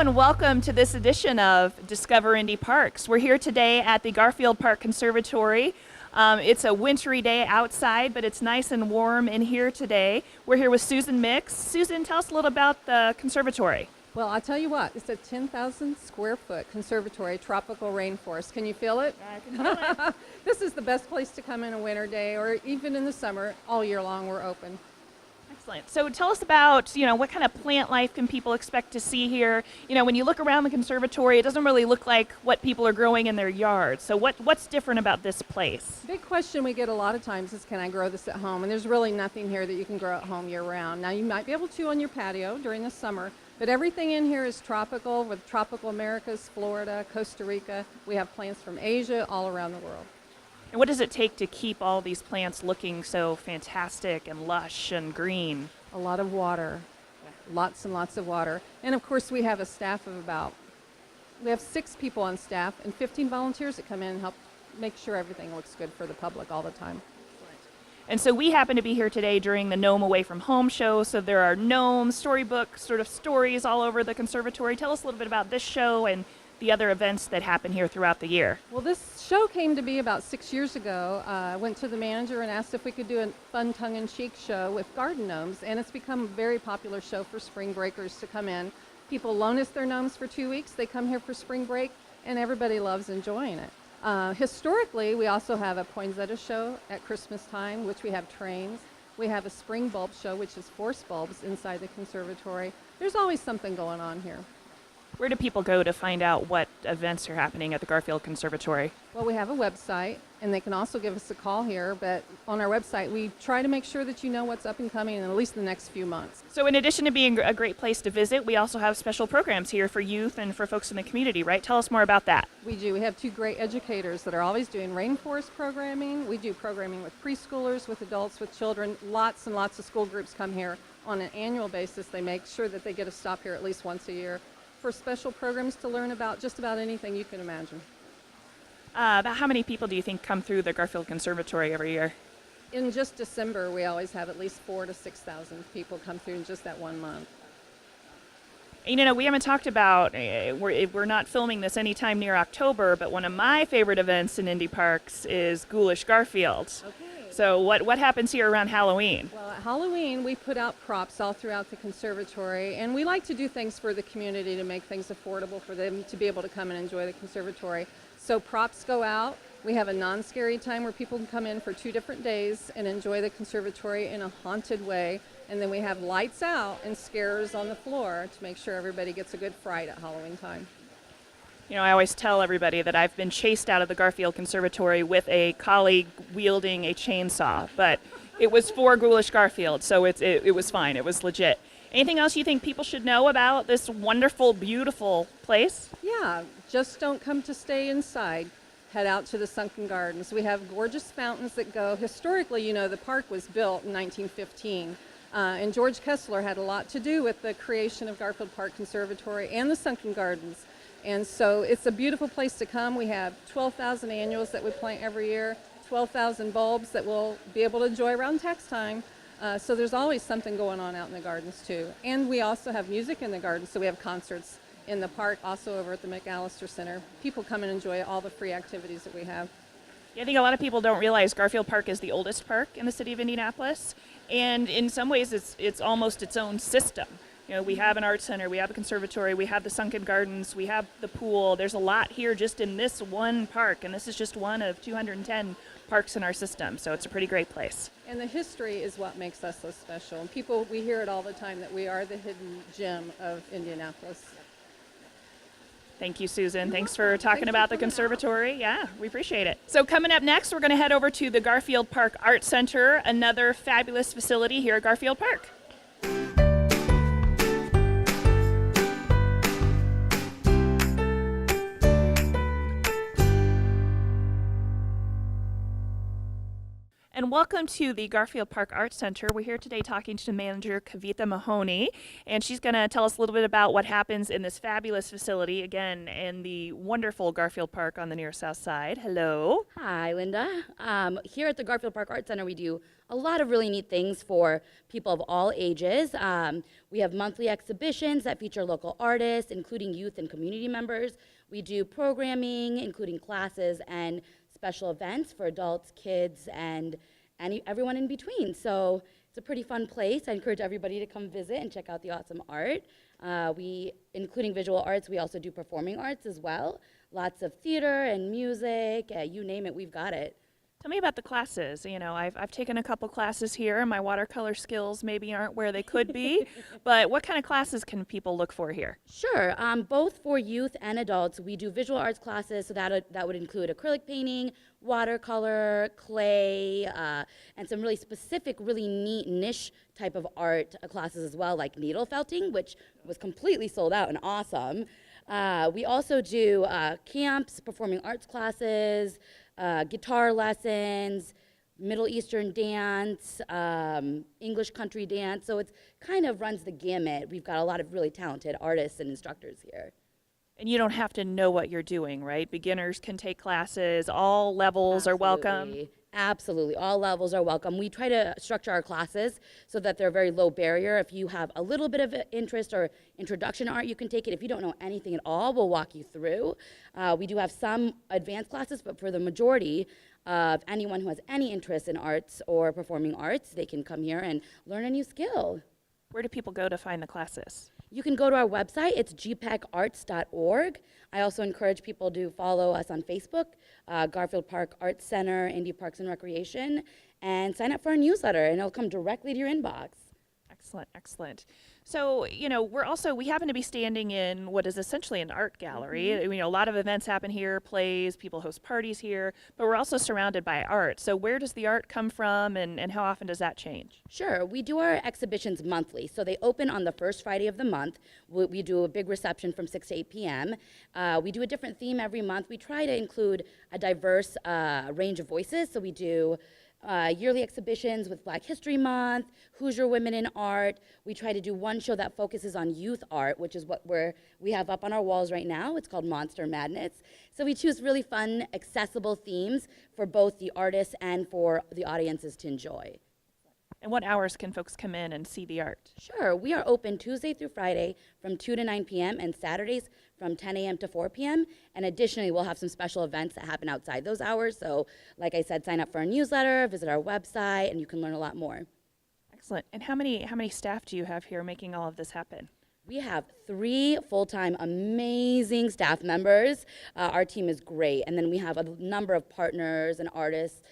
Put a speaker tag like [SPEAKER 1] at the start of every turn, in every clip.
[SPEAKER 1] and welcome to this edition of Discover Indy Parks. We're here today at the Garfield Park Conservatory. It's a wintry day outside, but it's nice and warm in here today. We're here with Susan Mix. Susan, tell us a little about the conservatory.
[SPEAKER 2] Well, I'll tell you what, it's a 10,000 square foot conservatory, tropical rainforest. Can you feel it?
[SPEAKER 1] I can feel it.
[SPEAKER 2] This is the best place to come in a winter day, or even in the summer. All year long we're open.
[SPEAKER 1] Excellent. So tell us about, what kind of plant life can people expect to see here? When you look around the conservatory, it doesn't really look like what people are growing in their yards. So what's different about this place?
[SPEAKER 2] Big question we get a lot of times is, can I grow this at home? And there's really nothing here that you can grow at home year round. Now you might be able to on your patio during the summer, but everything in here is tropical, with tropical Americas, Florida, Costa Rica. We have plants from Asia, all around the world.
[SPEAKER 1] And what does it take to keep all these plants looking so fantastic and lush and green?
[SPEAKER 2] A lot of water, lots and lots of water. And of course we have a staff of we have 6 people on staff and 15 volunteers that come in and help make sure everything looks good for the public all the time.
[SPEAKER 1] And so we happen to be here today during the Gnome Away from Home show, so there are gnome storybook sort of stories all over the conservatory. Tell us a little bit about this show and the other events that happen here throughout the year.
[SPEAKER 2] Well, this show came to be about 6 years ago. I went to the manager and asked if we could do a fun tongue-in-cheek show with garden gnomes, and it's become a very popular show for spring breakers to come in. People loan us their gnomes for 2 weeks. They come here for spring break, and everybody loves enjoying it. Historically, we also have a poinsettia show at Christmas time, which we have trains. We have a spring bulb show, which is force bulbs inside the conservatory. There's always something going on here.
[SPEAKER 1] Where do people go to find out what events are happening at the Garfield Conservatory?
[SPEAKER 2] Well, we have a website, and they can also give us a call here, but on our website, we try to make sure that you know what's up and coming in at least the next few months.
[SPEAKER 1] So in addition to being a great place to visit, we also have special programs here for youth and for folks in the community, right? Tell us more about that.
[SPEAKER 2] We do. We have 2 great educators that are always doing rainforest programming. We do programming with preschoolers, with adults, with children. Lots and lots of school groups come here on an annual basis. They make sure that they get a stop here at least once a year for special programs to learn about just about anything you can imagine.
[SPEAKER 1] About how many people do you think come through the Garfield Conservatory every year?
[SPEAKER 2] In just December, we always have at least 4,000 to 6,000 people come through in just that 1 month.
[SPEAKER 1] We haven't talked about, we're not filming this anytime near October, but one of my favorite events in Indy Parks is Ghoulish Garfield.
[SPEAKER 2] Okay.
[SPEAKER 1] So what happens here around Halloween?
[SPEAKER 2] Well, at Halloween, we put out props all throughout the conservatory, and we like to do things for the community to make things affordable for them to be able to come and enjoy the conservatory. So props go out. We have a non-scary time where people can come in for 2 different days and enjoy the conservatory in a haunted way. And then we have lights out and scares on the floor to make sure everybody gets a good fright at Halloween time.
[SPEAKER 1] I always tell everybody that I've been chased out of the Garfield Conservatory with a colleague wielding a chainsaw, but it was for Ghoulish Garfield, so it was fine. It was legit. Anything else you think people should know about this wonderful, beautiful place?
[SPEAKER 2] Yeah, just don't come to stay inside. Head out to the Sunken Gardens. We have gorgeous fountains that go. Historically, the park was built in 1915, and George Kessler had a lot to do with the creation of Garfield Park Conservatory and the Sunken Gardens. And so it's a beautiful place to come. We have 12,000 annuals that we plant every year, 12,000 bulbs that we'll be able to enjoy around tax time. So there's always something going on out in the gardens too. And we also have music in the gardens, so we have concerts in the park, also over at the McAllister Center. People come and enjoy all the free activities that we have.
[SPEAKER 1] Yeah, I think a lot of people don't realize Garfield Park is the oldest park in the city of Indianapolis, and in some ways it's almost its own system. We have an art center, we have a conservatory, we have the Sunken Gardens, we have the pool. There's a lot here just in this one park, and this is just one of 210 parks in our system, so it's a pretty great place.
[SPEAKER 2] And the history is what makes us so special. And we hear it all the time that we are the hidden gem of Indianapolis.
[SPEAKER 1] Thank you, Susan. Thanks for talking about the conservatory. Yeah, we appreciate it. So coming up next, we're going to head over to the Garfield Park Art Center, another fabulous facility here at Garfield Park. And welcome to the Garfield Park Arts Center. We're here today talking to manager Kavitha Mahoney, and she's going to tell us a little bit about what happens in this fabulous facility, again, in the wonderful Garfield Park on the near south side. Hello.
[SPEAKER 3] Hi, Linda. Here at the Garfield Park Art Center, we do a lot of really neat things for people of all ages. We have monthly exhibitions that feature local artists, including youth and community members. We do programming, including classes and special events for adults, kids, and everyone in between. So it's a pretty fun place. I encourage everybody to come visit and check out the awesome art. Including visual arts, we also do performing arts as well. Lots of theater and music, you name it, we've got it.
[SPEAKER 1] Tell me about the classes. You know, I've taken a couple classes here, and my watercolor skills maybe aren't where they could be, but what kind of classes can people look for here?
[SPEAKER 3] Sure, both for youth and adults, we do visual arts classes, so that would include acrylic painting, watercolor, clay, and some really specific, really neat niche type of art classes as well, like needle felting, which was completely sold out and awesome. We also do camps, performing arts classes, guitar lessons, Middle Eastern dance, English country dance. So it kind of runs the gamut. We've got a lot of really talented artists and instructors here.
[SPEAKER 1] And you don't have to know what you're doing, right? Beginners can take classes. All levels are welcome.
[SPEAKER 3] Absolutely. All levels are welcome. We try to structure our classes so that they're very low barrier. If you have a little bit of interest or introduction art, you can take it. If you don't know anything at all, we'll walk you through. We do have some advanced classes, but for the majority of anyone who has any interest in arts or performing arts, they can come here and learn a new skill.
[SPEAKER 1] Where do people go to find the classes?
[SPEAKER 3] You can go to our website. It's gpacarts.org. I also encourage people to follow us on Facebook, Garfield Park Arts Center, Indy Parks and Recreation, and sign up for our newsletter, and it'll come directly to your inbox.
[SPEAKER 1] Excellent, excellent. So, you know, we happen to be standing in what is essentially an art gallery. You know, a lot of events happen here, plays, people host parties here, but we're also surrounded by art. So where does the art come from, and how often does that change?
[SPEAKER 3] Sure, we do our exhibitions monthly. So they open on the first Friday of the month. We do a big reception from 6 to 8 p.m. We do a different theme every month. We try to include a diverse range of voices. So we do yearly exhibitions with Black History Month, Hoosier Women in Art. We try to do one show that focuses on youth art, which is what we have up on our walls right now. It's called Monster Madness. So we choose really fun, accessible themes for both the artists and for the audiences to enjoy.
[SPEAKER 1] And what hours can folks come in and see the art?
[SPEAKER 3] Sure, we are open Tuesday through Friday from 2 to 9 p.m. and Saturdays from 10 a.m. to 4 p.m. And additionally, we'll have some special events that happen outside those hours. So like I said, sign up for our newsletter, visit our website, and you can learn a lot more.
[SPEAKER 1] Excellent. And how many staff do you have here making all of this happen?
[SPEAKER 3] We have 3 full-time amazing staff members. Our team is great. And then we have a number of partners and artists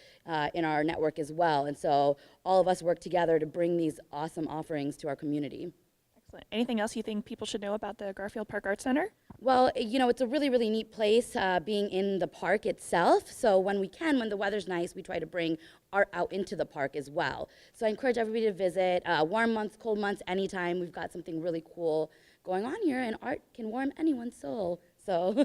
[SPEAKER 3] in our network as well. And so all of us work together to bring these awesome offerings to our community.
[SPEAKER 1] Excellent. Anything else you think people should know about the Garfield Park Arts Center?
[SPEAKER 3] Well, you know, it's a really, really neat place being in the park itself. So when we can, when the weather's nice, we try to bring art out into the park as well. So I encourage everybody to visit. Warm months, cold months, anytime. We've got something really cool going on here, and art can warm anyone's soul. So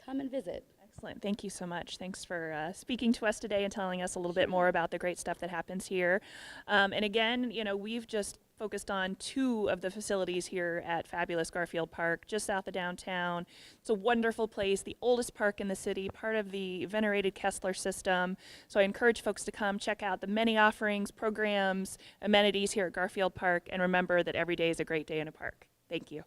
[SPEAKER 3] come and visit.
[SPEAKER 1] Excellent. Thank you so much. Thanks for speaking to us today and telling us a little bit more about the great stuff that happens here. And again, you know, we've just focused on 2 of the facilities here at fabulous Garfield Park, just south of downtown. It's a wonderful place, the oldest park in the city, part of the venerated Kessler system. So I encourage folks to come check out the many offerings, programs, amenities here at Garfield Park, and remember that every day is a great day in a park. Thank you.